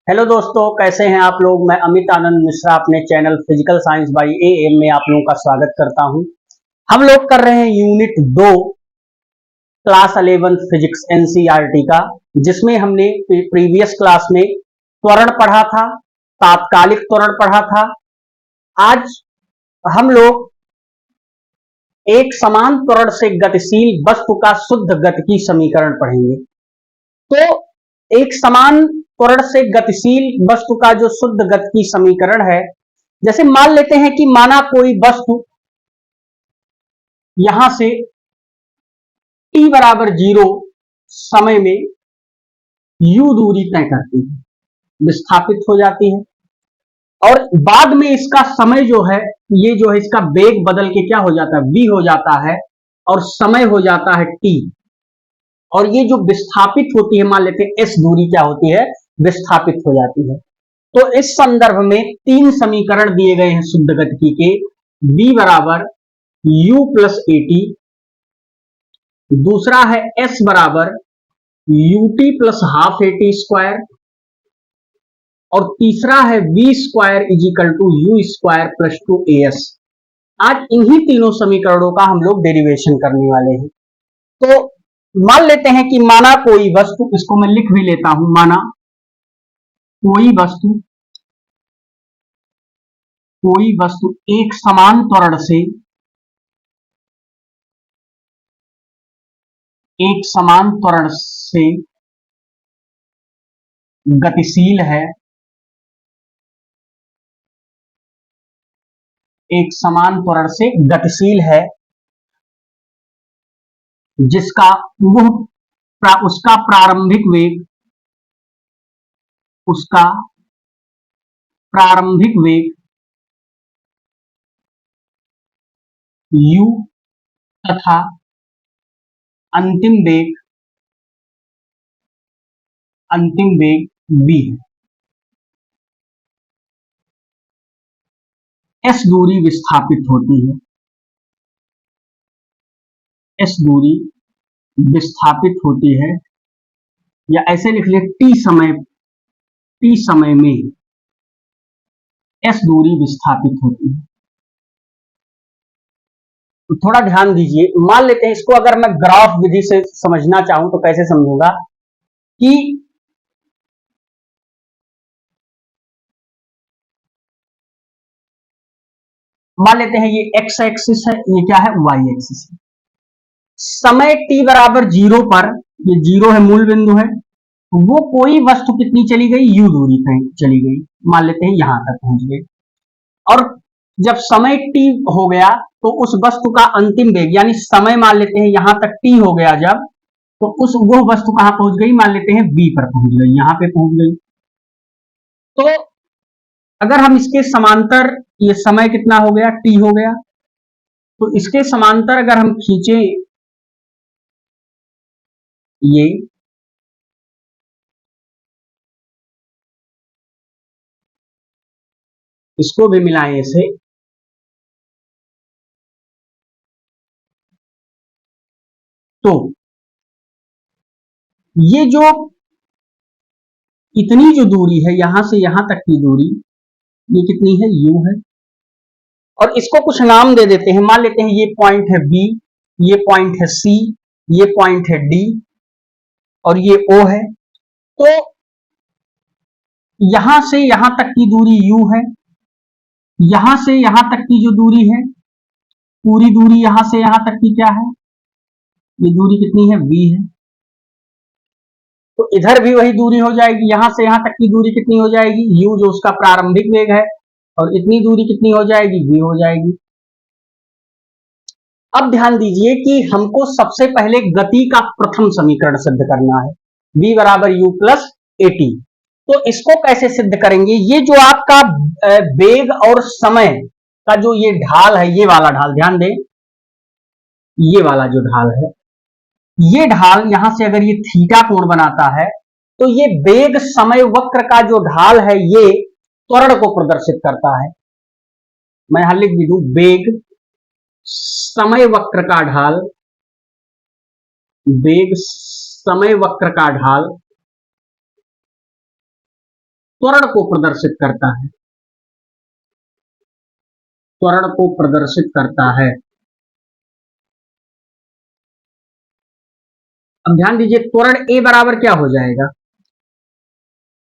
Hello दोस्तों, कैसे हैं आप लोग। मैं अमित आनंद मिश्रा अपने channel physical science by am में आप लोगों का स्वागत करता हूं। हम लोग कर रहे हैं यूनिट 2 क्लास 11 फिजिक्स एनसीईआरटी का, जिसमें हमने प्रीवियस क्लास में त्वरण पढ़ा था, तात्कालिक त्वरण पढ़ा था। आज हम लोग एक समान त्वरण से गतिशील वस्तु का शुद्ध गतिकी समीकरण पढ़ेंगे। तो एक समान त्वरण से गतिशील वस्तु का जो शुद्ध गतिकी समीकरण है, जैसे मान लेते हैं कि माना कोई वस्तु यहां से t बराबर 0 समय में u दूरी तय करती है, विस्थापित हो जाती है, और बाद में इसका समय जो है, ये जो है इसका वेग बदल के क्या हो जाता है, v हो जाता है, और समय हो जाता है t। और ये जो विस्थापित होती है, मान लेते हैं s दूरी क्या होती है, विस्थापित हो जाती है। तो इस संदर्भ में तीन समीकरण दिए गए हैं शुद्ध गतिकी के। v बराबर u प्लस एटी, दूसरा है s बराबर ut plus half at square, और तीसरा है v square is equal to u square plus 2as। आज इन्हीं तीनों समीकरणों का हम लोग डेरिवेशन करने वाले हैं। तो मान लेते हैं कि माना कोई वस्तु, इसको मैं लिख भी लेता हूं, माना कोई वस्तु एक समान त्वरण से गतिशील है, एक समान त्वरण से गतिशील है, जिसका उसका प्रारंभिक वेग u तथा अंतिम वेग v है। s दूरी विस्थापित होती है, s दूरी विस्थापित होती है, या ऐसे लिख ले t समय में s दूरी विस्थापित होती है। तो थोड़ा ध्यान दीजिए, मान लेते हैं इसको अगर मैं ग्राफ विधि से समझना चाहूं तो कैसे समझूंगा कि मान लेते हैं ये x एक्सिस है, ये क्या है, y एक्सिस है। समय t बराबर 0 पर, ये 0 है, मूल बिंदु है, वो कोई वस्तु कितनी चली गई, u दूरी तक चली गई, मान लेते हैं यहां तक पहुंच गई। और जब समय t हो गया तो उस वस्तु का अंतिम वेग, यानी समय मान लेते हैं यहां तक t हो गया जब, तो वो वस्तु कहां पहुंच गई, मान लेते हैं v पर पहुंच गई, यहां पे पहुंच गई। तो अगर हम इसके समांतर, ये समय कितना हो गया, t हो गया, तो इसके समांतर अगर हम खींचे ये, इसको भी मिलाएं इसे, तो ये जो इतनी जो दूरी है, यहां से यहां तक की दूरी, ये कितनी है, u है। और इसको कुछ नाम दे देते हैं, मान लेते हैं ये पॉइंट है b, ये पॉइंट है c, ये पॉइंट है d, और ये o है। तो यहां से यहां तक की दूरी u है, यहां से यहां तक की जो दूरी है, पूरी दूरी यहां से यहां तक की क्या है, ये दूरी कितनी है, v है। तो इधर भी वही दूरी हो जाएगी, यहां से यहां तक की दूरी कितनी हो जाएगी, u जो उसका प्रारंभिक वेग है, और इतनी दूरी कितनी हो जाएगी, v हो जाएगी। अब ध्यान दीजिए कि हमको सबसे पहले गति का प्रथम समीकरण सिद्ध करना है, v बराबर u प्लस एटी। तो इसको कैसे सिद्ध करेंगे, ये जो आपका वेग और समय का जो ये ढाल है, ये वाला ढाल ध्यान दें, ये वाला जो ढाल है, ये ढाल यहां से अगर ये थीटा कोण बनाता है, तो ये वेग समय वक्र का जो ढाल है, ये त्वरण को प्रदर्शित करता है। मैं यहां लिख भी दूं, वेग समय वक्र का ढाल, वेग समय वक्र का ढाल त्वरण को प्रदर्शित करता है, त्वरण को प्रदर्शित करता है। अब ध्यान दीजिए, त्वरण ए बराबर क्या हो जाएगा,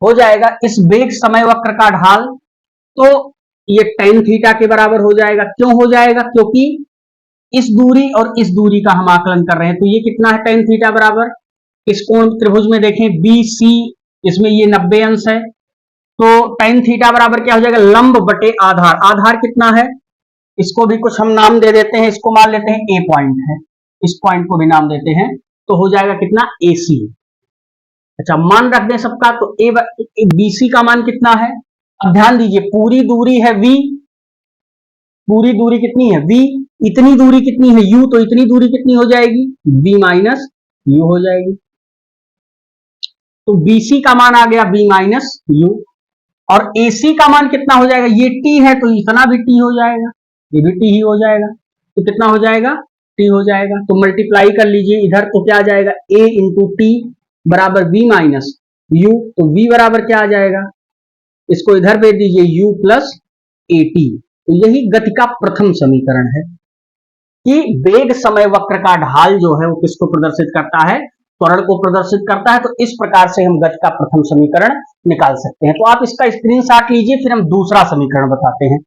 हो जाएगा इस वेग समय वक्र का ढाल, तो ये tan थीटा के बराबर हो जाएगा। क्यों हो जाएगा, क्योंकि इस दूरी और इस दूरी का हम आकलन कर रहे हैं, तो ये कितना है tan थीटा बराबर, इस कोण त्रिभुज में देखें BC, इसमें ये 90 अंश है, तो tan थीटा बराबर क्या हो जाएगा, लंब बटे आधार। आधार कितना है, इसको भी कुछ हम नाम दे देते हैं, इसको मान लेते हैं A पॉइंट है, इस पॉइंट को भी नाम देते हैं, तो हो जाएगा कितना AC। अच्छा, मान रख दें सबका, तो BC का मान कितना है। अब ध्यान दीजिए, पूरी दूरी है V, पूरी दूरी कितनी है V, इतनी दूरी कितनी है U, तो इतनी दूरी कितनी हो जाएगी B माइनस U हो जाएगी। तो BC का मान आ गया B माइनस U, और AC का मान कितना हो जाएगा, ये T है तो इतना भी T हो जाएगा, ये भी T ही हो जाएगा, तो कितना हो जाएगा T हो जाएगा। तो मल्टीप्लाई कर लीजिए इधर, तो क्या आ जाएगा A इंटू T बराबर V माइनस U, तो V बराबर क्या आ जाएगा, इसको इधर भेज दीजिए U प्लस AT। तो यही गति का प्रथम समीकरण है कि वेग समय वक्र का ढाल जो है वो किसको प्रदर्शित करता है, त्वरण को प्रदर्शित करता है। तो इस प्रकार से हम गति का प्रथम समीकरण निकाल सकते हैं। तो आप इसका स्क्रीनशॉट लीजिए, फिर हम दूसरा समीकरण बताते हैं।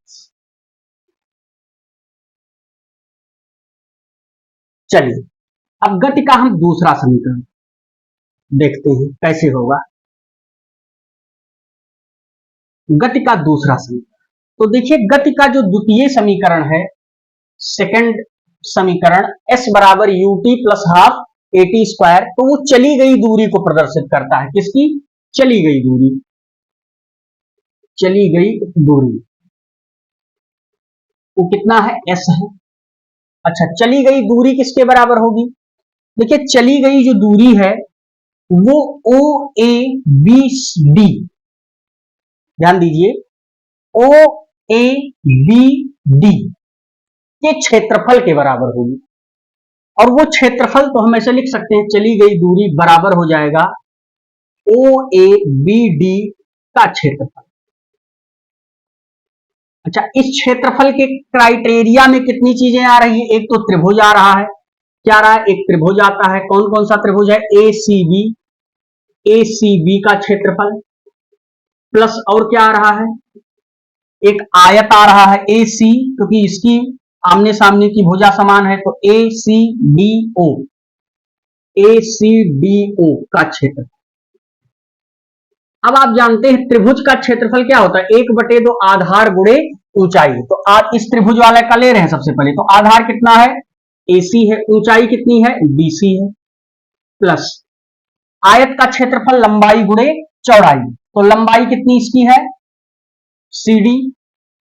चलिए, अब गति का हम दूसरा समीकरण देखते हैं कैसे होगा। गति का दूसरा समीकरण, तो देखिए गति का जो द्वितीय समीकरण है, सेकंड समीकरण, s बराबर ut plus half at square, तो वो चली गई दूरी को प्रदर्शित करता है। किसकी, चली गई दूरी, चली गई दूरी, वो कितना है s है। अच्छा, चली गई दूरी किसके बराबर होगी, देखिए चली गई जो दूरी है वो OABD, ध्यान दीजिए OABD के क्षेत्रफल के बराबर होगी। और वो क्षेत्रफल तो हम ऐसे लिख सकते हैं, चली गई दूरी बराबर हो जाएगा OABD का क्षेत्रफल। अच्छा, इस क्षेत्रफल के क्राइटेरिया में कितनी चीजें आ रही है, एक तो त्रिभुज आ रहा है, क्या आ रहा है, एक त्रिभुज आता है, कौन कौन सा त्रिभुज है, ACB, ACB का क्षेत्रफल, प्लस और क्या आ रहा है, एक आयत आ रहा है AC, क्योंकि इसकी आमने सामने की भुजा समान है, तो ACDO, ACDO का क्षेत्रफल। अब आप जानते हैं त्रिभुज का क्षेत्रफल क्या होता है, 1/2 आधार गुणे ऊंचाई। तो आप इस त्रिभुज वाले का ले रहे हैं सबसे पहले, तो आधार कितना है AC है, ऊंचाई कितनी है BC है, प्लस आयत का क्षेत्रफल लंबाई गुणे चौड़ाई, तो लंबाई कितनी इसकी है CD,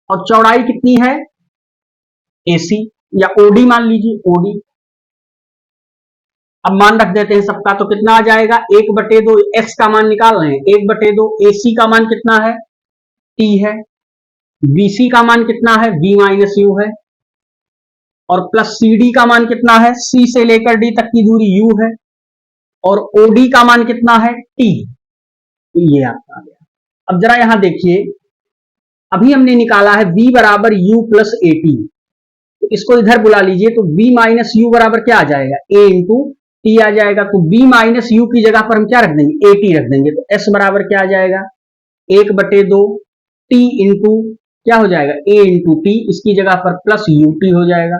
और चौड़ाई कितनी है AC, या OD मान लीजिए OD। अब मान रख देते हैं सबका, तो कितना आ जाएगा 1/2, x का मान निकाल रहे हैं, 1/2 AC का मान कितना है T है, BC का मान कितना है B माइनस U है, और प्लस CD का मान कितना है, C से लेकर D तक की दूरी U है, और OD का मान कितना है T। तो ये आपका आ गया। अब जरा यहां देखिए, अभी हमने निकाला है B बराबर U प्लस AT, तो इसको इधर बुला लीजिए, तो B माइनस U बराबर क्या आ जाएगा A इंटू T आ जाएगा। तो B माइनस U की जगह पर हम क्या रख देंगे AT रख देंगे, तो S बराबर क्या आ जाएगा 1/2 T इंटू क्या हो जाएगा A इंटू T, इसकी जगह पर प्लस UT हो जाएगा।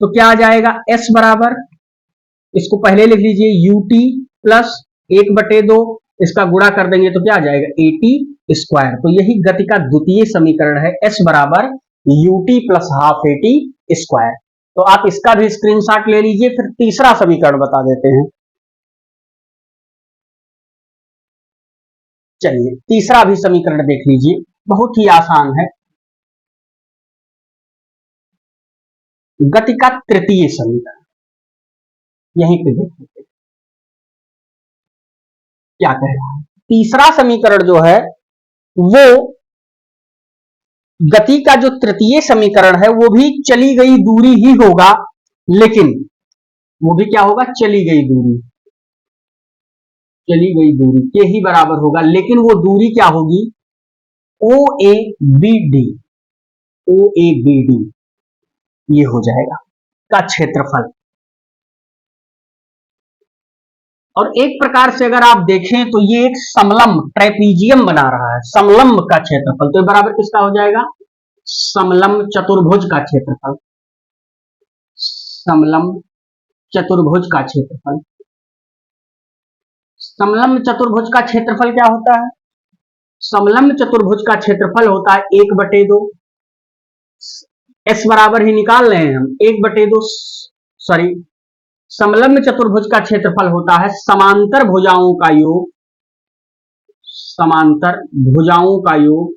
तो क्या आ जाएगा S बराबर, इसको पहले लिख लीजिए UT प्लस 1/2, इसका गुणा कर देंगे तो क्या आ जाएगा AT स्क्वायर। तो यही गति का द्वितीय समीकरण है, S बराबर UT plus half AT square. तो आप इसका भी स्क्रीनशॉट ले लीजिए, फिर तीसरा समीकरण बता देते हैं। चलिए, तीसरा भी समीकरण देख लीजिए, बहुत ही आसान है। गति का तृतीय समीकरण यहीं पे देख लेते हैं क्या कह रहा है। तीसरा समीकरण जो है वो गति का जो तृतीय समीकरण है वो भी चली गई दूरी ही होगा, लेकिन वो भी क्या होगा चली गई दूरी, चली गई दूरी के ही बराबर होगा, लेकिन वो दूरी क्या होगी, O A B D, O A B D ये हो जाएगा का क्षेत्रफल। और एक प्रकार से अगर आप देखें तो ये एक समलंब ट्रेपीजियम बना रहा है, समलंब का क्षेत्रफल, तो ये बराबर किसका हो जाएगा, समलंब चतुर्भुज का क्षेत्रफल, समलंब चतुर्भुज का क्षेत्रफल। समलंब चतुर्भुज का क्षेत्रफल क्या होता है, समलंब चतुर्भुज का क्षेत्रफल होता है 1/2, एस बराबर ही निकाल रहे हैं हम, 1/2 सॉरी, समलंब चतुर्भुज का क्षेत्रफल होता है समांतर भुजाओं का योग, समांतर भुजाओं का योग,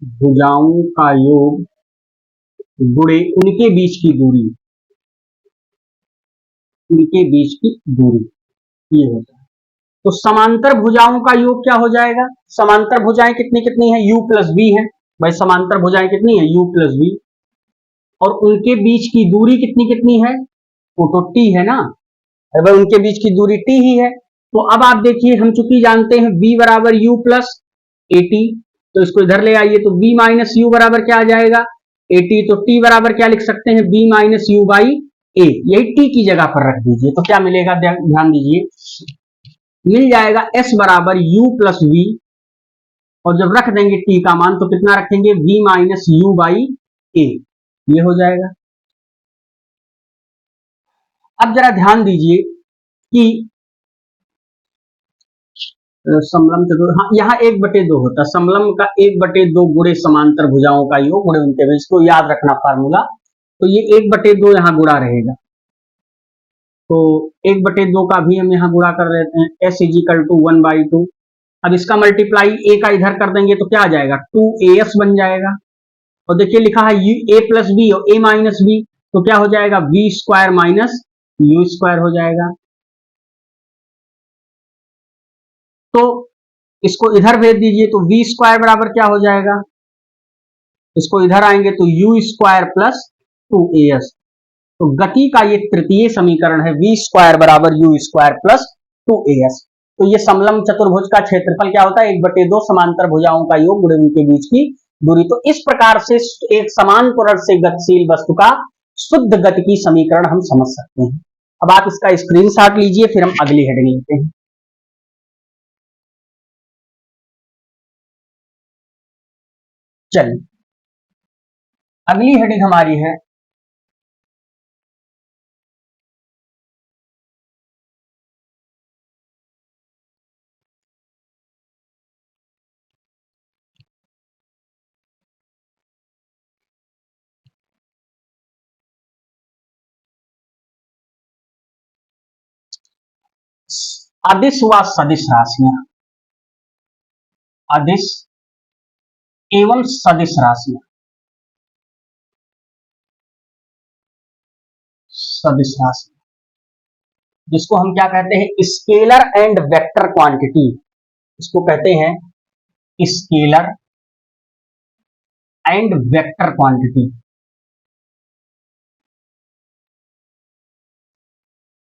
भुजाओं का योग गुणे उनके बीच की दूरी, उनके बीच की दूरी ये होता है। तो समांतर भुजाओं का योग क्या हो जाएगा, समांतर भुजाएं कितनी कितनी है, u प्लस बी है भाई, समांतर भुजाएं कितनी है, u प्लस बी, और उनके बीच की दूरी कितनी कितनी है, वो तो t है ना, अगर उनके बीच की दूरी t ही है। तो अब आप देखिए, हम चूंकि जानते हैं b बराबर u प्लस ए टी, तो इसको इधर ले आइए, तो b माइनस यू बराबर क्या आ जाएगा, ए टी, तो t बराबर क्या लिख सकते हैं, b माइनस यू बाई ए, यही t की जगह पर रख दीजिए, तो क्या मिलेगा, ध्यान दीजिए, मिल जाएगा s बराबर u प्लस v, और जब रख देंगे t का मान तो कितना रखेंगे, v माइनस यू बाई ए, ये हो जाएगा। अब जरा ध्यान दीजिए कि समलंब चतुर्भुज, हाँ यहाँ 1/2 होता है, समलंब का 1/2 गुणे समांतर भुजाओं का योग गुणे उनके बीच, को याद रखना फार्मूला, तो ये 1/2 यहाँ गुणा रहेगा, तो 1/2 का भी हम यहाँ गुणा कर लेते हैं, s इजिकल टू 1/2, अब इसका मल्टीप्लाई a का इधर कर देंगे तो क्या आ जाएगा, 2as बन जाएगा, और देखिए लिखा है a प्लस बी और a माइनस बी, तो क्या हो जाएगा, v square minus u square हो जाएगा। तो इसको इधर भेज दीजिए, तो v स्क्वायर बराबर क्या हो जाएगा, इसको इधर आएंगे तो u स्क्वायर प्लस 2as, तो गति का ये तृतीय समीकरण है, v स्क्वायर बराबर u स्क्वायर प्लस 2as। तो ये समलंब चतुर्भुज का क्षेत्रफल क्या होता है, 1/2 समांतर भुजाओं का योग गुणे उनके बीच की दूरी। तो इस प्रकार से एक समान त्वरण से गतिशील वस्तु का शुद्ध गति की समीकरण हम समझ सकते हैं। अब आप इसका स्क्रीनशॉट लीजिए, फिर हम अगली हेडिंग लेते हैं। चलिए अगली हेडिंग हमारी है अदिश व सदिश राशियां, अदिश एवं सदिश राशियां, सदिश राशि जिसको हम क्या कहते हैं, स्केलर एंड वेक्टर क्वांटिटी, इसको कहते हैं scalar and vector quantity,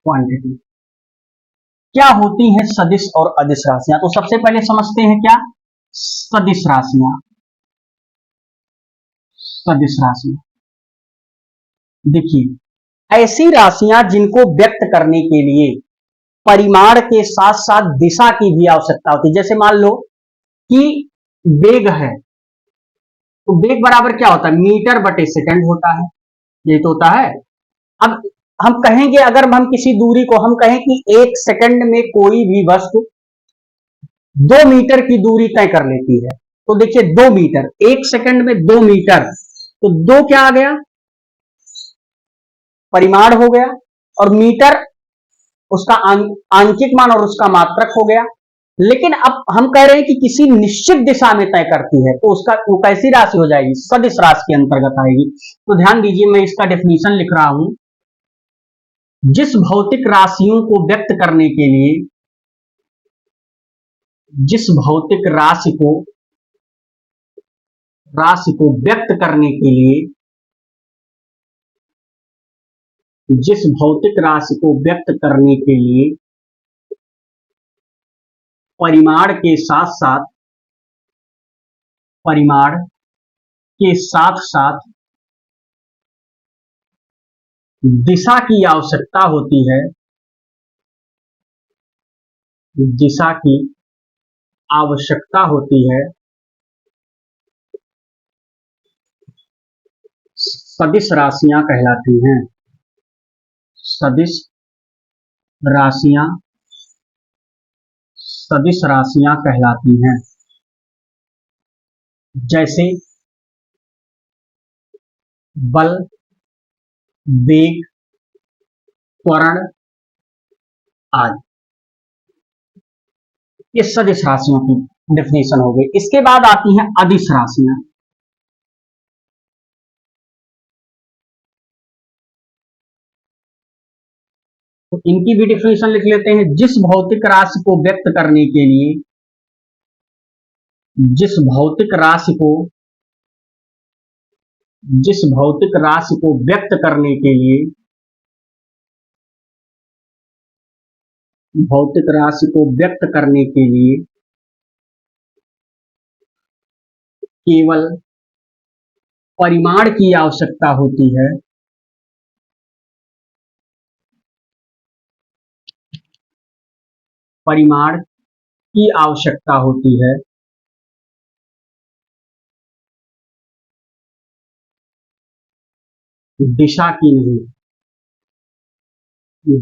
quantity क्या होती हैं सदिश और अदिश राशियां। तो सबसे पहले समझते हैं क्या, सदिश राशियां, सदिश राशियां देखिए ऐसी राशियां जिनको व्यक्त करने के लिए परिमाण के साथ साथ दिशा की भी आवश्यकता होती है। जैसे मान लो कि वेग है, तो वेग बराबर क्या होता है, मीटर बटे सेकंड होता है, ये तो होता है। अब हम कहेंगे, अगर हम किसी दूरी को हम कहें कि 1 सेकंड में कोई भी वस्तु 2 मीटर की दूरी तय कर लेती है, तो देखिए 2 मीटर, 1 सेकंड में 2 मीटर, तो 2 क्या आ गया, परिमाण हो गया, और मीटर उसका आंशिक मान और उसका मात्रक हो गया। लेकिन अब हम कह रहे हैं कि किसी निश्चित दिशा में तय करती है, तो उसका वो कैसी राशि हो जाएगी, सदिश राशि के अंतर्गत आएगी। तो ध्यान दीजिए, मैं इसका डेफिनेशन लिख रहा हूं, जिस भौतिक राशियों को व्यक्त करने के लिए, जिस भौतिक राशि को व्यक्त करने के लिए, जिस भौतिक राशि को व्यक्त करने के लिए परिमाण के साथ साथ परिमाण के साथ साथ दिशा की आवश्यकता होती है, दिशा की आवश्यकता होती है, सदिश राशियां कहलाती हैं, सदिश राशियां सदिश राशियां कहलाती हैं। जैसे बल, वेग, त्वरण आदि। ये सदिश राशियों की डेफिनेशन हो गई। इसके बाद आती हैं अदिश राशियां। तो इनकी भी डेफिनेशन लिख लेते हैं। जिस भौतिक राशि को व्यक्त करने के लिए, जिस भौतिक राशि को जिस भौतिक राशि को व्यक्त करने के लिए, भौतिक राशि को व्यक्त करने के लिए केवल परिमाण की आवश्यकता होती है, परिमाण की आवश्यकता होती है, दिशा की नहीं,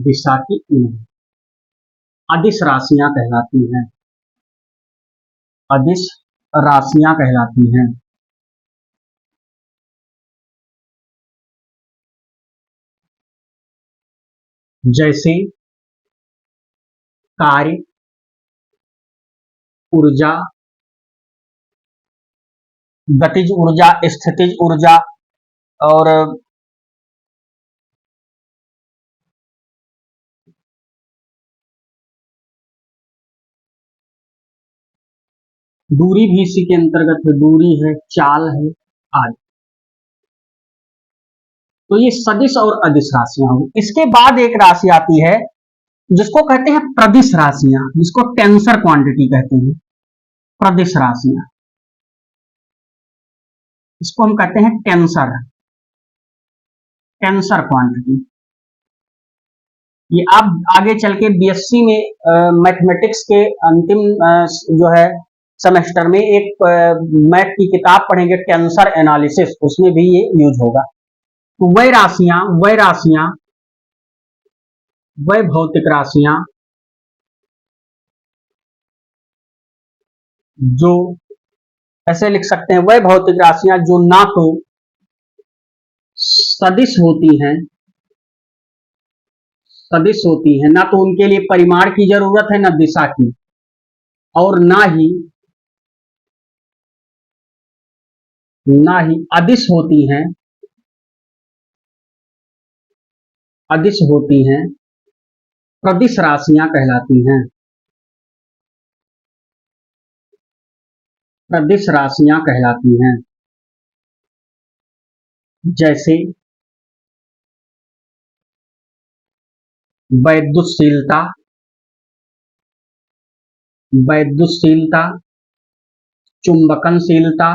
दिशा की नहीं। अदिश राशियां कहलाती हैं, अदिश राशियां कहलाती हैं। जैसे कार्य, ऊर्जा, गतिज ऊर्जा, स्थितिज ऊर्जा और दूरी भी इसी के अंतर्गत है, दूरी है, चाल है आदि। तो ये सदिश और अदिश राशियां होंगी। इसके बाद एक राशि आती है जिसको कहते हैं प्रदिश राशियां, जिसको टेंसर क्वांटिटी कहते हैं, प्रदिश राशियां। इसको हम कहते हैं टेंसर, टेंसर क्वांटिटी। ये आप आगे चल के बीएससी में मैथमेटिक्स के अंतिम जो है सेमेस्टर में एक मैथ की किताब पढ़ेंगे, टेंसर एनालिसिस, उसमें भी ये यूज होगा। तो वह राशियां, वह भौतिक राशियां जो, ऐसे लिख सकते हैं, वह भौतिक राशियां जो ना तो सदिश होती हैं, सदिश होती हैं, ना तो उनके लिए परिमाण की जरूरत है, ना दिशा की, और ना ही अदिश होती हैं, अदिश होती हैं, प्रदिश राशियां कहलाती हैं, प्रदिश राशियां कहलाती हैं। जैसे वैद्युतशीलता, वैद्युतशीलता, चुंबकनशीलता,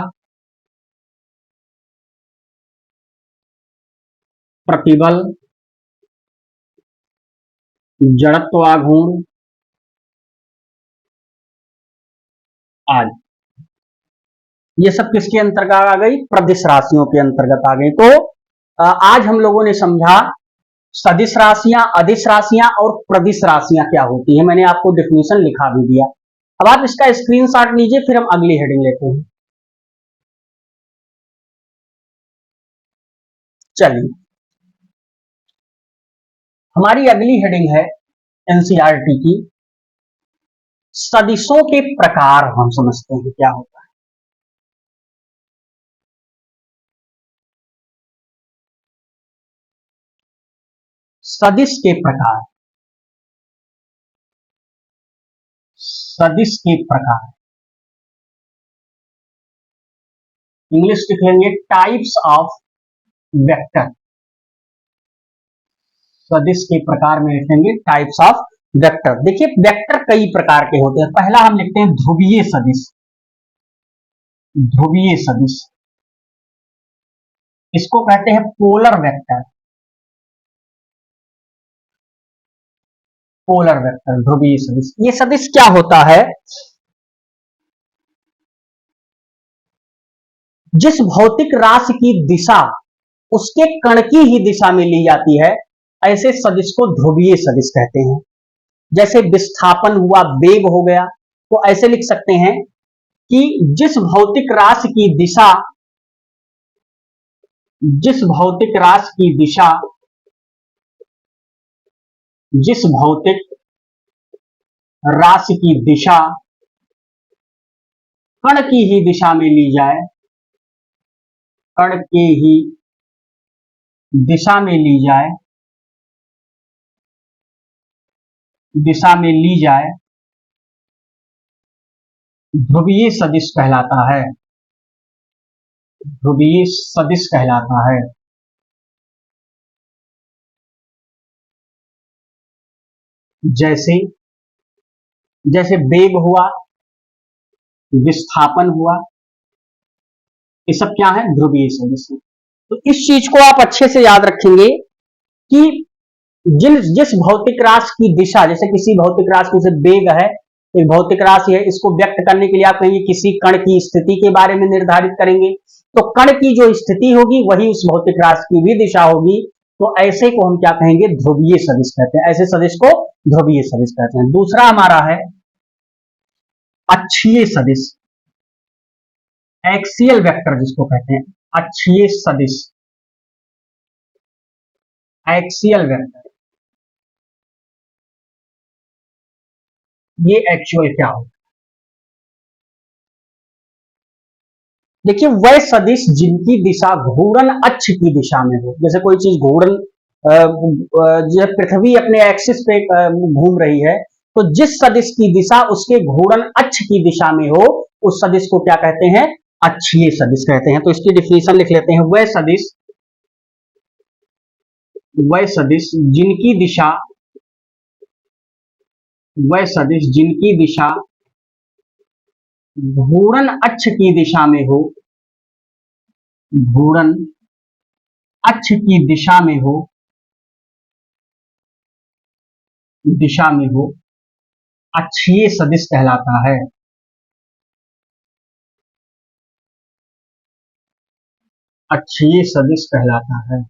प्रतिबल, जड़त्वाघूर्ण आदि। ये सब किसके अंतर्गत आ गई? प्रदिश राशियों के अंतर्गत आ गई। तो आज हम लोगों ने समझा सदिश राशियां, अदिश राशियां और प्रदिश राशियां क्या होती हैं। मैंने आपको डेफिनेशन लिखा भी दिया। अब आप इसका स्क्रीनशॉट लीजिए, फिर हम अगली हेडिंग लेते हैं। चलिए, हमारी अगली हेडिंग है एनसीईआरटी की, सदिशों के प्रकार। हम समझते हैं क्या होता है। सदिश के प्रकार, सदिश के प्रकार, इंग्लिश लिखेंगे टाइप्स ऑफ वेक्टर। सदिश के प्रकार में लिखेंगे टाइप्स ऑफ वेक्टर। देखिए वेक्टर कई प्रकार के होते हैं। पहला हम लिखते हैं ध्रुवीय सदिश। ध्रुवीय सदिश इसको कहते हैं पोलर वेक्टर। पोलर वेक्टर, ध्रुवीय सदिश। ये सदिश क्या होता है? जिस भौतिक राशि की दिशा उसके कण की ही दिशा में ली जाती है, ऐसे सदिश को ध्रुवीय सदिश कहते हैं। जैसे विस्थापन हुआ, वेग हो गया, तो ऐसे लिख सकते हैं कि जिस भौतिक राशि की दिशा, जिस भौतिक राशि की दिशा, जिस भौतिक राशि की दिशा कण की ही दिशा में ली जाए, कण के ही दिशा में ली जाए, दिशा में ली जाए, ध्रुवीय सदिश कहलाता है। ध्रुवीय सदिश कहलाता है। जैसे जैसे वेग हुआ, विस्थापन हुआ, ये सब क्या है? ध्रुवीय सदिश। तो इस चीज को आप अच्छे से याद रखेंगे कि जिस भौतिक राशि की दिशा, जैसे किसी भौतिक राशि से वेग है, एक भौतिक राशि है, इसको व्यक्त करने के लिए आप कहेंगे किसी कण की स्थिति के बारे में निर्धारित करेंगे, तो कण की जो स्थिति होगी वही उस भौतिक राशि की भी दिशा होगी। तो ऐसे को हम क्या कहेंगे? ध्रुवीय सदिश कहते हैं। ऐसे सदिश को ध्रुवीय सदिश कहते हैं। दूसरा हमारा है अक्षीय सदिश, एक्सियल वेक्टर जिसको कहते हैं, अक्षीय सदिश, एक्सियल वेक्टर। ये एक्चुअल क्या होगा? देखिए वह सदिश जिनकी दिशा घूर्णन अक्ष की दिशा में हो। जैसे कोई चीज घूर्णन, जब पृथ्वी अपने एक्सिस पे घूम रही है, तो जिस सदिश की दिशा उसके घूर्णन अक्ष की दिशा में हो, उस सदिश को क्या कहते हैं? अक्षीय सदिश कहते हैं। तो इसकी डिफिनेशन लिख लेते हैं। वह सदिश, वह सदिश जिनकी दिशा, वह सदिश जिनकी दिशा घूर्णन अक्ष की दिशा में हो, घूर्णन अक्ष की दिशा में हो, दिशा में हो, अक्षीय सदिश कहलाता है। अक्षीय सदिश कहलाता है।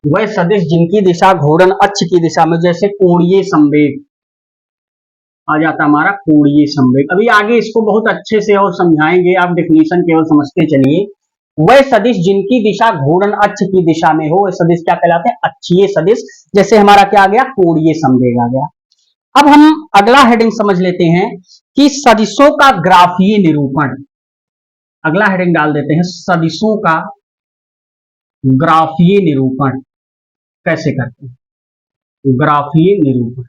वह सदिश जिनकी दिशा घूर्णन अक्ष की दिशा में, जैसे कोणीय संवेग आ जाता हमारा, कोणीय संवेग। अभी आगे इसको बहुत अच्छे से और समझाएंगे, आप डेफिनेशन केवल समझते चलिए। वह सदिश जिनकी दिशा घूर्णन अक्ष की दिशा में हो, वह सदिश क्या कहलाते हैं? अक्षीय सदिश। जैसे हमारा क्या आ गया? कोणीय संवेग आ गया। अब हम अगला हेडिंग समझ लेते हैं कि सदिशों का ग्राफीय निरूपण। अगला हेडिंग डाल देते हैं, सदिशों का ग्राफीय निरूपण कैसे करते हैं? ग्राफीय निरूपण,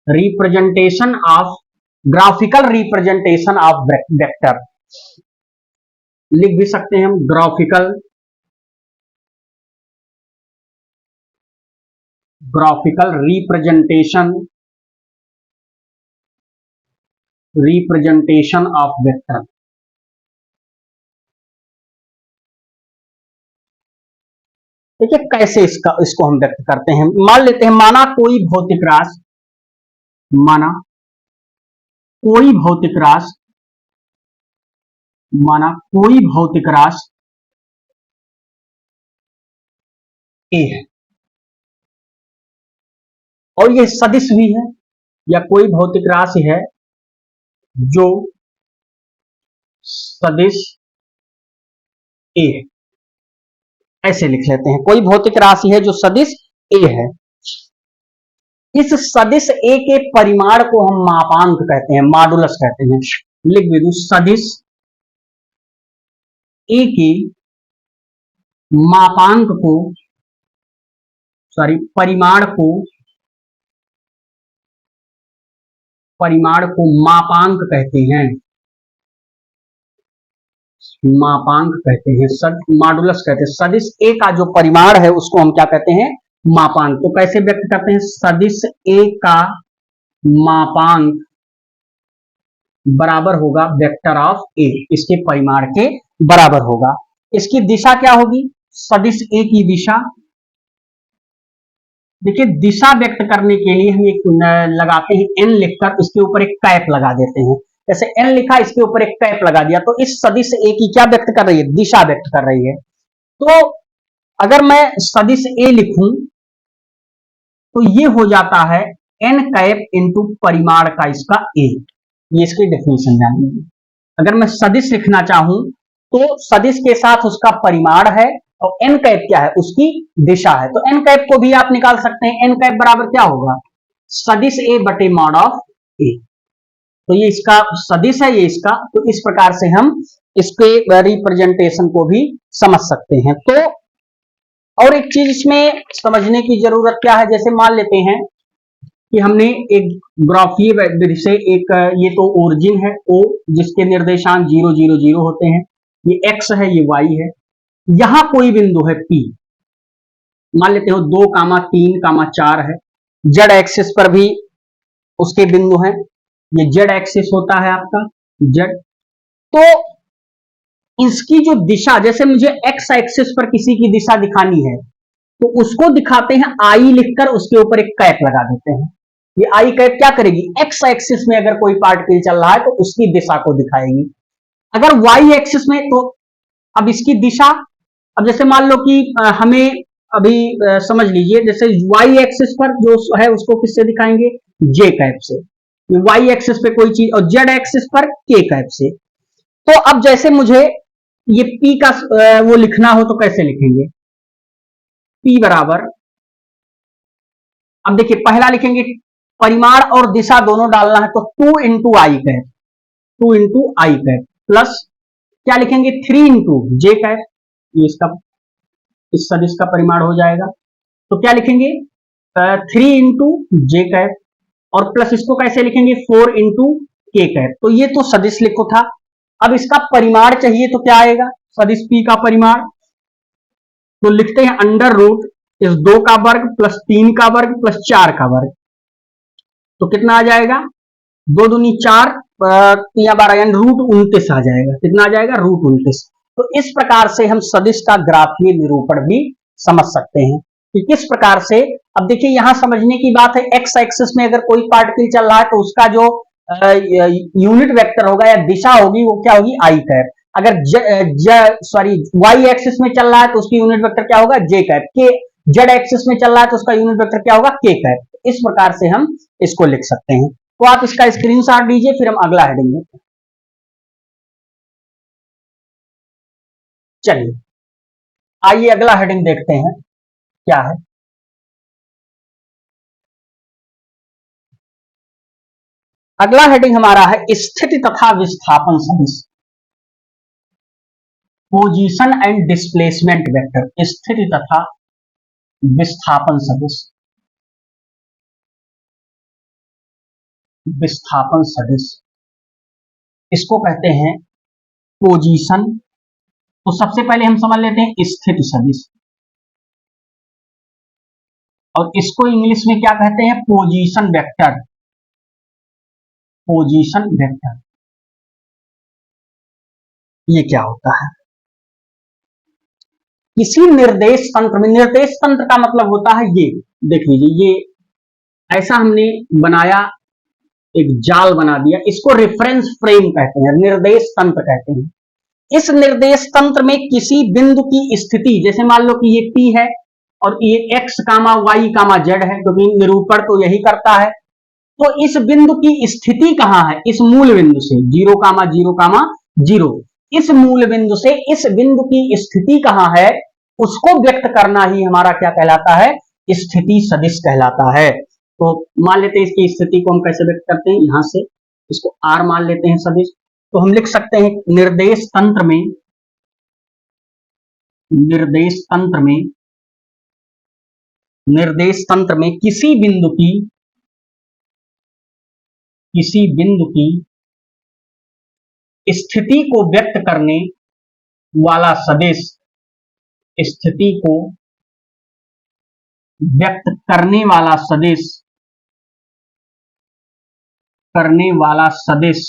representation of, graphical representation of vector लिख भी सकते हैं हम। Graphical, graphical representation, representation of vector. देखिए कैसे इसको हम व्यक्त करते हैं। मान लेते हैं, माना कोई भौतिक राशि, माना कोई भौतिक राशि, माना कोई भौतिक राशि ए है, और ये सदिश भी है, या कोई भौतिक राशि है जो सदिश ए है। ऐसे लिख लेते हैं, कोई भौतिक राशि है जो सदिश ए है। इस सदिश ए के परिमाण को हम मापांक कहते हैं, मॉडुलस कहते हैं। लिख भी दूं, सदिश ए के मापांक को, सॉरी परिमाण को, परिमाण को मापांक कहते हैं, मापांक कहते हैं, मॉडुलस कहते हैं। सदिश ए का जो परिमाण है उसको हम क्या कहते हैं? मापांक। तो कैसे व्यक्त करते हैं? सदिश ए का मापांक बराबर होगा वेक्टर ऑफ ए, इसके परिमाण के बराबर होगा। इसकी दिशा क्या होगी? सदिश ए की दिशा, देखिए दिशा व्यक्त करने के लिए हम एक लगाते हैं एन लिखकर, इसके ऊपर एक कैप लगा देते हैं। जैसे एन लिखा, इसके ऊपर एक कैप लगा दिया, तो इस सदिश ए की क्या व्यक्त कर रही है? दिशा व्यक्त कर रही है। तो अगर मैं सदिश ए लिखूं तो ये हो जाता है एन कैप इंटू परिमाण का इसका ए। ये इसकी डेफिनेशन जानिए। अगर मैं सदिश लिखना चाहूं तो सदिश के साथ उसका परिमाण है और एन कैप क्या है? उसकी दिशा है। तो एन कैप को भी आप निकाल सकते हैं। एन कैप बराबर क्या होगा? सदिश ए बटे मॉड ऑफ ए। तो ये इसका सदिश है, ये इसका। तो इस प्रकार से हम इसके रिप्रेजेंटेशन को भी समझ सकते हैं। तो और एक चीज इसमें समझने की जरूरत क्या है, जैसे मान लेते हैं कि हमने एक ग्राफीय विधि से एक, ये तो ओरिजिन है ओ, जिसके निर्देशांक 0 0 0 होते हैं, ये x है, ये y है। यहां कोई बिंदु है P, मान लेते हो 2, 3, 4 है। z एक्सिस पर भी उसके बिंदु हैं, ये z एक्सिस होता है आपका z। तो इसकी जो दिशा, जैसे मुझे x एक्सिस पर किसी की दिशा दिखानी है तो उसको दिखाते हैं आई लिखकर, उसके ऊपर एक कैप लगा देते हैं। ये आई कैप क्या करेगी? एक्स एक्सिस में अगर कोई पार्टिकल चल रहा है तो उसकी दिशा को दिखाएगी। अगर वाई एक्सिस में तो अब इसकी दिशा, अब जैसे मान लो कि हमें अभी समझ लीजिए, जैसे वाई एक्सिस पर जो है उसको किससे दिखाएंगे? जे कैप से। वाई एक्सिस पे कोई चीज, और जेड एक्सिस पर के कैप से। तो अब जैसे मुझे ये पी का वो लिखना हो तो कैसे लिखेंगे? पी बराबर, अब देखिए पहला लिखेंगे परिमाण और दिशा दोनों डालना है तो 2 इंटू आई कैप, 2 इंटू आई कैप प्लस क्या लिखेंगे? 3 इंटू जे कैप, ये इसका इस सदिश का परिमाण हो जाएगा। तो क्या लिखेंगे? 3 इंटू जे कैप और प्लस इसको कैसे लिखेंगे? 4 इंटू के कैप। तो ये तो सदिश लिखो था। अब इसका परिमाण चाहिए तो क्या आएगा? सदिश पी का परिमाण तो लिखते हैं अंडर रूट इस 2 का वर्ग प्लस 3 का वर्ग प्लस 4 का वर्ग। तो कितना आ जाएगा? 2 दूनी 4, 3 12 यानी √29 आ जाएगा। कितना आ जाएगा? √29। तो इस प्रकार से हम सदिश का ग्राफीय निरूपण भी समझ सकते हैं कि किस प्रकार से। अब देखिए यहां समझने की बात है, एक्स एक्सिस में अगर कोई पार्टिकल चल रहा है तो उसका जो यूनिट वेक्टर होगा या दिशा होगी वो क्या होगी? आई कैप। अगर सॉरी वाई एक्सिस में चल रहा है तो उसकी यूनिट वेक्टर क्या होगा? जे कैप। के जेड एक्सिस में चल रहा है तो उसका यूनिट वेक्टर क्या होगा? के कैप। इस प्रकार से हम इसको लिख सकते हैं। तो आप इसका स्क्रीनशॉट लीजिए, फिर हम अगला हेडिंग लेते हैं। चलिए आइए अगला हेडिंग देखते हैं क्या है। अगला हेडिंग हमारा है स्थिति तथा विस्थापन सदिश, पोजीशन एंड डिस्प्लेसमेंट वेक्टर। स्थिति तथा विस्थापन सदिश, विस्थापन सदिश इसको कहते हैं पोजीशन। तो सबसे पहले हम समझ लेते हैं स्थिति सदिश, और इसको इंग्लिश में क्या कहते हैं? Position vector. पोजीशन वेक्टर ये क्या होता है? किसी निर्देश तंत्र में, निर्देश तंत्र का मतलब होता है ये, देख लीजिए, ये ऐसा हमने बनाया, एक जाल बना दिया, इसको रेफरेंस फ्रेम कहते हैं, निर्देश तंत्र कहते हैं। इस निर्देश तंत्र में किसी बिंदु की स्थिति, जैसे मान लो कि ये P है और ये x कामा y कामा z है, क्योंकि निरूपण तो यही करता है। तो इस बिंदु की स्थिति कहां है? इस मूल बिंदु से 0 कामा 0 कामा 0, इस मूल बिंदु से इस बिंदु की स्थिति कहां है उसको व्यक्त करना ही हमारा क्या कहलाता है? स्थिति सदिश कहलाता है। तो मान लेते हैं इसकी स्थिति को हम कैसे व्यक्त करते हैं, यहां से इसको r मान लेते हैं सदिश। तो हम लिख सकते हैं निर्देश तंत्र में, निर्देश तंत्र में, निर्देश तंत्र में किसी बिंदु की, किसी बिंदु की स्थिति को व्यक्त करने वाला सदिश, स्थिति को व्यक्त करने वाला सदिश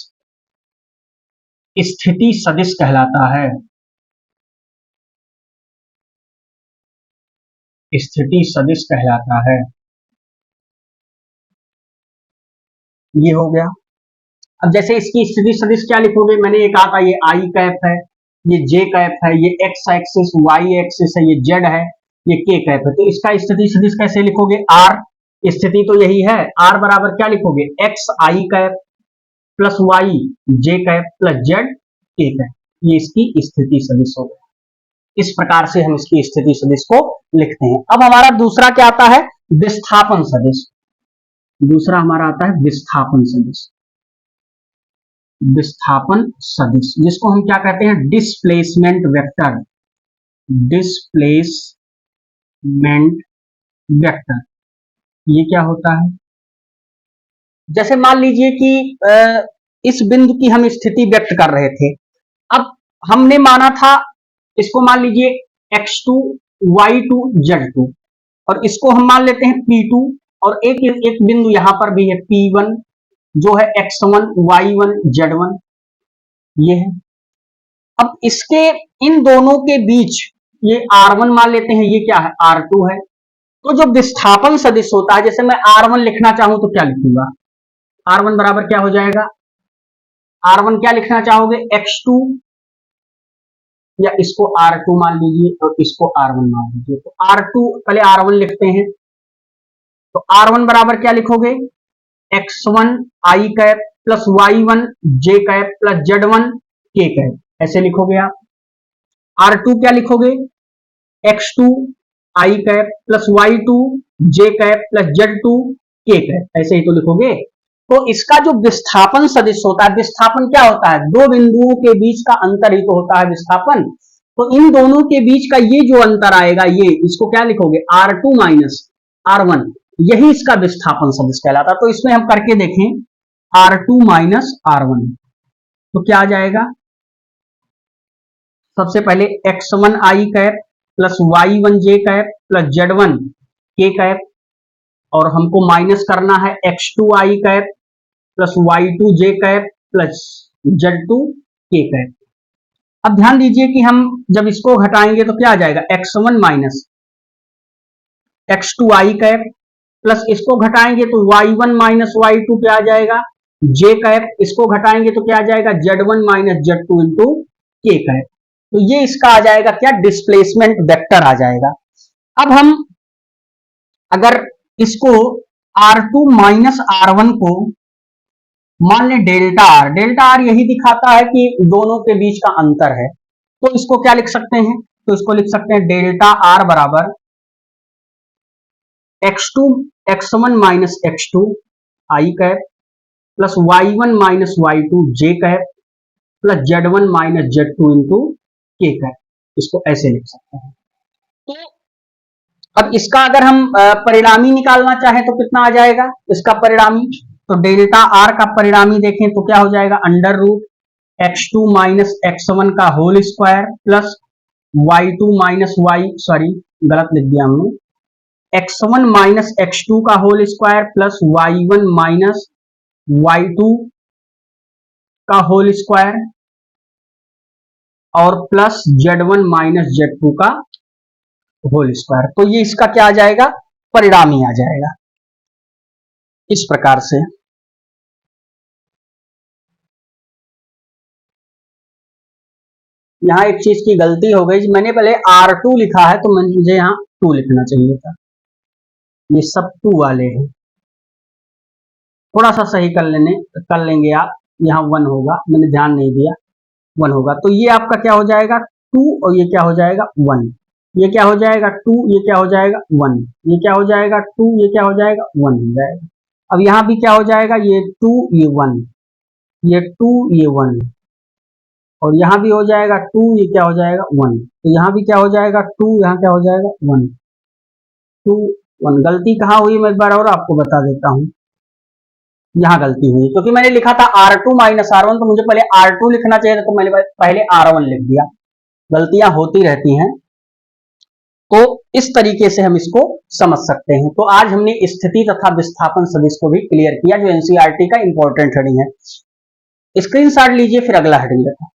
स्थिति सदिश कहलाता है। स्थिति सदिश कहलाता है। ये हो गया। अब जैसे इसकी स्थिति सदिश क्या लिखोगे, मैंने ये कहा था ये आई कैप है, ये जे कैप है, ये एक्स एक्सिस वाई एक्सिस है, ये जेड है, ये के कैप है। तो इसका स्थिति सदिश कैसे लिखोगे, आर, स्थिति तो यही है, आर बराबर क्या लिखोगे, एक्स आई कैप प्लस वाई जे कैप प्लस जेड के कैप। ये इसकी स्थिति सदिश हो गया। इस प्रकार से हम इसकी स्थिति सदिश को लिखते हैं। अब हमारा दूसरा क्या आता है, विस्थापन सदिश। दूसरा हमारा आता है विस्थापन सदिश। विस्थापन सदिश जिसको हम क्या कहते हैं, डिस्प्लेसमेंट वेक्टर। डिस्प्लेसमेंट वेक्टर ये क्या होता है, जैसे मान लीजिए कि इस बिंदु की हम स्थिति व्यक्त कर रहे थे। अब हमने माना था इसको, मान लीजिए x2 y2 z2, और इसको हम मान लेते हैं p2, और एक बिंदु यहां पर भी है p1 जो है x1 y1 z1 ये है। अब इसके इन दोनों के बीच ये r1 मान लेते हैं, ये क्या है r2 है। तो जो विस्थापन सदिश होता है, जैसे मैं r1 लिखना चाहूं तो क्या लिखूंगा, r1 बराबर क्या हो जाएगा, r1 क्या लिखना चाहोगे, x2, या इसको R2 मान लीजिए और इसको R1 मान लीजिए। तो R2 पहले R1 लिखते हैं, तो R1 बराबर क्या लिखोगे, x1 I cap plus y1 j cap plus z1 k cap, ऐसे लिखोगे आप। R2 क्या लिखोगे, x2 I cap plus y2 j cap plus z2 k cap, ऐसे ही तो लिखोगे। तो इसका जो विस्थापन सदिश होता है, विस्थापन क्या होता है, दो बिंदुओं के बीच का अंतर ही तो होता है विस्थापन। तो इन दोनों के बीच का ये जो अंतर आएगा, ये इसको क्या लिखोगे, R2 माइनस R1, यही इसका विस्थापन सदिश कहलाता। तो इसमें हम करके देखें, R2 माइनस R1 तो क्या आ जाएगा, सबसे पहले x1 I cap plus y1 j cap plus z1 k cap, और हमको माइनस करना है x2 I cap plus y2 j cap plus z2 k cap. अब ध्यान दीजिए कि हम जब इसको घटाएंगे तो क्या आ जाएगा, x1 minus x2 I cap plus इसको घटाएंगे तो y1 माइनस y2 क्या आ जाएगा, j कैप, इसको घटाएंगे तो क्या आ जाएगा, z1 minus z2 into k cap. तो ये इसका आ जाएगा क्या, डिस्प्लेसमेंट वेक्टर आ जाएगा। अब हम अगर इसको R2 माइनस R1 को मान लें डेल्टा आर, डेल्टा आर यही दिखाता है कि दोनों के बीच का अंतर है। तो इसको क्या लिख सकते हैं, तो इसको लिख सकते हैं डेल्टा आर बराबर x1 minus x2 i cap plus y1 minus y2 j cap plus z1 minus z2 into k cap, इसको ऐसे लिख सकते हैं। तो अब इसका अगर हम परिणामी निकालना चाहें तो कितना आ जाएगा इसका परिणामी, तो डेल्टा आर का परिणामी देखें तो क्या हो जाएगा, under root x2 minus x1 का whole square plus y2 minus y, sorry गलत लिख दिया हमने, x1 माइनस x2 का whole square plus y1 minus y2 का होल स्क्वायर और प्लस z1 माइनस z2 का होल स्क्वायर। तो ये इसका क्या आ जाएगा, परिणामी आ जाएगा इस प्रकार से। यहां एक चीज की गलती हो गई, मैंने पहले R2 लिखा है तो मुझे यहां 2 लिखना चाहिए था, ये सब 2 वाले हैं, थोड़ा सा सही कर लेंगे आप, यहाँ 1 होगा, मैंने ध्यान नहीं दिया, 1 होगा। तो ये आपका क्या हो जाएगा 2, और ये क्या हो जाएगा 1, ये क्या हो जाएगा 2, ये क्या हो जाएगा 1, ये क्या हो जाएगा 2, ये क्या हो जाएगा 1 हो जाएगा। अब यहां भी क्या हो जाएगा, ये 2 ये 1, ये 2 ये 1, और यहां भी हो जाएगा 2, ये क्या हो जाएगा 1, तो यहां भी क्या हो जाएगा 2, यहां क्या हो जाएगा 1, 2 1। गलती कहां हुई मैं एक बार और आपको बता देता हूं, यहां गलती हुई क्योंकि मैंने लिखा था R2 माइनस R1, तो मुझे पहले R2 लिखना चाहिए था, तो मैंने पहले R1 लिख दिया। गलतियां होती रहती हैं। तो इस तरीके से हम इसको समझ सकते हैं। तो आज हमने स्थिति तथा विस्थापन सदिश को भी क्लियर किया, जो एनसीईआरटी का इंपॉर्टेंट हेडिंग है। स्क्रीनशॉट लीजिए, फिर अगला हेडिंग लेते हैं।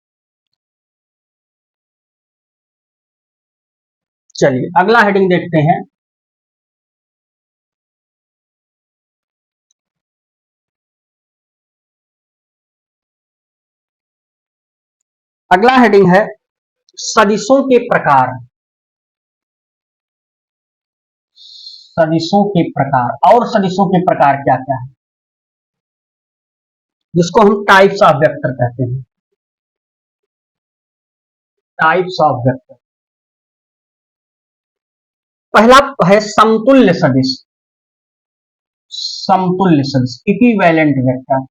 चलिए अगला हेडिंग देखते हैं। अगला हेडिंग है सदिशों के प्रकार। सदिशों के प्रकार, और सदिशों के प्रकार क्या क्या है, जिसको हम टाइप्स ऑफ वेक्टर कहते हैं। टाइप्स ऑफ वेक्टर, पहला है समतुल्य सदिश। समतुल्य सदिश, इक्विवेलेंट वेक्टर।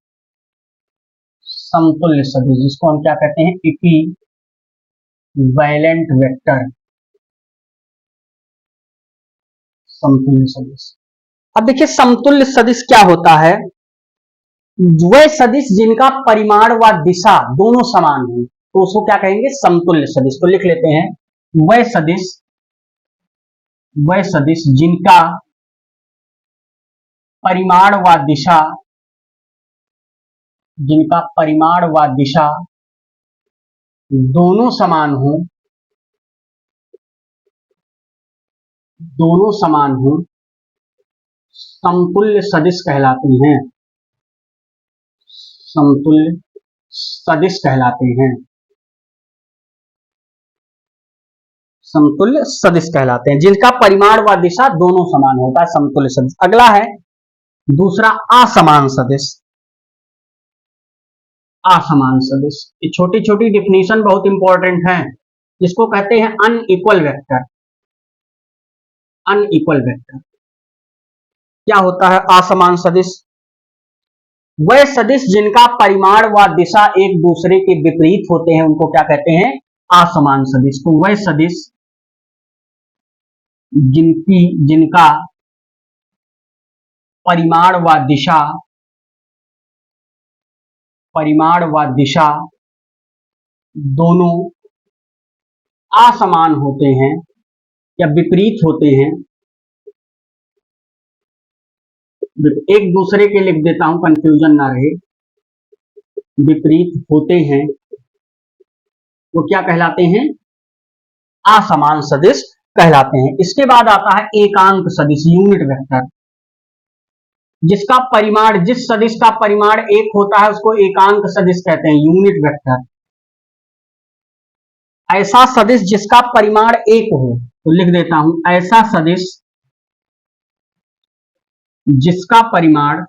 समतुल्य सदिश जिसको हम क्या कहते हैं, इक्विवेलेंट वेक्टर, समतुल्य सदिश। अब देखिए समतुल्य सदिश क्या होता है, वह सदिश जिनका परिमाण व दिशा दोनों समान हो, तो उसको क्या कहेंगे, समतुल्य सदिश। तो लिख लेते हैं, वह सदिश जिनका परिमाण व दिशा, जिनका परिमाण व दिशा दोनों समान हो, दोनों समान हो, समतुल्य सदिश कहलाते हैं। समतुल्य सदिश कहलाते हैं। समतुल्य सदिश कहलाते हैं जिनका परिमाण व दिशा दोनों समान होगा, समतुल्य सदिश। अगला है दूसरा असमान सदिश। असमान सदिश, ये छोटी छोटी डिफिनीशन बहुत इंपॉर्टेंट है, जिसको कहते हैं अनइक्वल वेक्टर। अनइक्वल वेक्टर क्या होता है, असमान सदिश, वह सदिश जिनका परिमाण व दिशा एक दूसरे के विपरीत होते हैं, उनको क्या कहते हैं, असमान सदिश। तो वह सदिश जिनका परिमाण व दिशा, परिमाण व दिशा दोनों असमान होते हैं या विपरीत होते हैं, एक दूसरे के लिख देता हूं, कंफ्यूजन ना रहे, विपरीत होते हैं, वो क्या कहलाते हैं, असमान सदिश कहलाते हैं। इसके बाद आता है एकांक सदिश, यूनिट वेक्टर, जिसका परिमाण, जिस सदिश का परिमाण एक होता है उसको एकांक सदिश कहते हैं, यूनिट वेक्टर। ऐसा सदिश जिसका परिमाण एक हो, तो लिख देता हूं, ऐसा सदिश जिसका परिमाण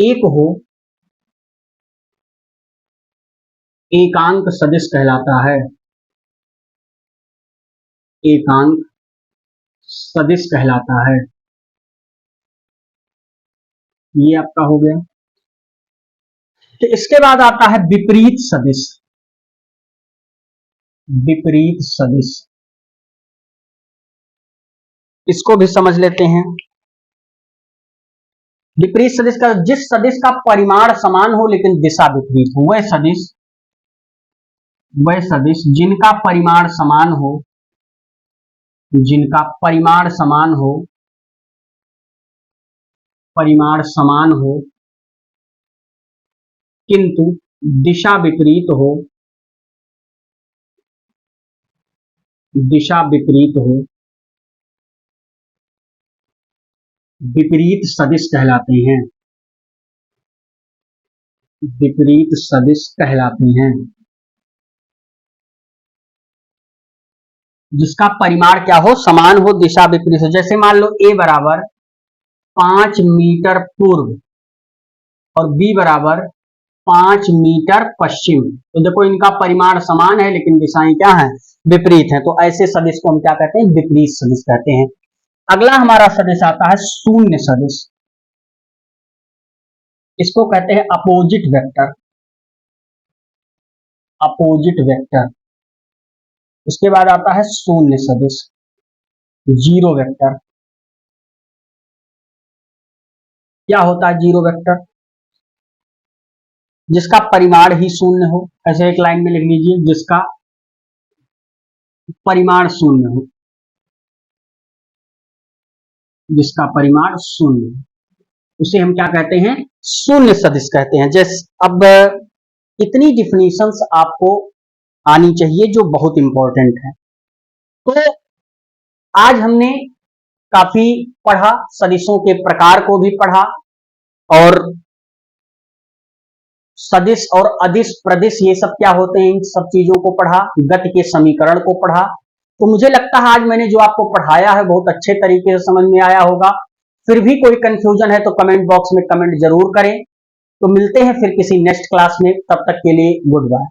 एक हो, एकांक सदिश कहलाता है। एकांक सदिश कहलाता है। ये आपका हो गया। तो इसके बाद आता है विपरीत सदिश। विपरीत सदिश, इसको भी समझ लेते हैं। विपरीत सदिश का, जिस सदिश का परिमाण समान हो लेकिन दिशा विपरीत हो, वह सदिश जिनका परिमाण समान हो, जिनका परिमाण समान हो किंतु दिशा विपरीत हो, विपरीत सदिश कहलाते हैं। विपरीत सदिश कहलाते हैं, जिसका परिमाण क्या हो, समान हो, दिशा विपरीत हो। जैसे मान लो a बराबर 5 मीटर पूर्व और b बराबर 5 मीटर पश्चिम, तो देखो इनका परिमाण समान है लेकिन दिशाएं क्या हैं, विपरीत हैं। तो ऐसे सदिश को हम क्या कहते हैं, विपरीत सदिश कहते हैं। अगला हमारा सदिश आता है शून्य सदिश, इसको कहते हैं अपोजिट वेक्टर। Opposite vector. इसके बाद आता है शून्य सदिश, जीरो वेक्टर। क्या होता है जीरो वेक्टर, जिसका परिमाण ही शून्य हो। ऐसे एक लाइन में लिख लीजिए, जिसका परिमाण शून्य हो, जिसका परिमाण शून्य, उसे हम क्या कहते हैं, शून्य सदिश कहते हैं। जैसे अब इतनी डिफिनीशंस आपको आनी चाहिए जो बहुत इंपॉर्टेंट है। तो आज हमने काफी पढ़ा, सदिशों के प्रकार को भी पढ़ा, और सदिश और अदिश प्रदिश ये सब क्या होते हैं, इन सब चीजों को पढ़ा, गति के समीकरण को पढ़ा। तो मुझे लगता है आज मैंने जो आपको पढ़ाया है बहुत अच्छे तरीके से समझ में आया होगा। फिर भी कोई कंफ्यूजन है तो कमेंट बॉक्स में कमेंट जरूर करें। तो मिलते हैं फिर किसी नेक्स्ट क्लास में, तब तक के लिए गुड बाय।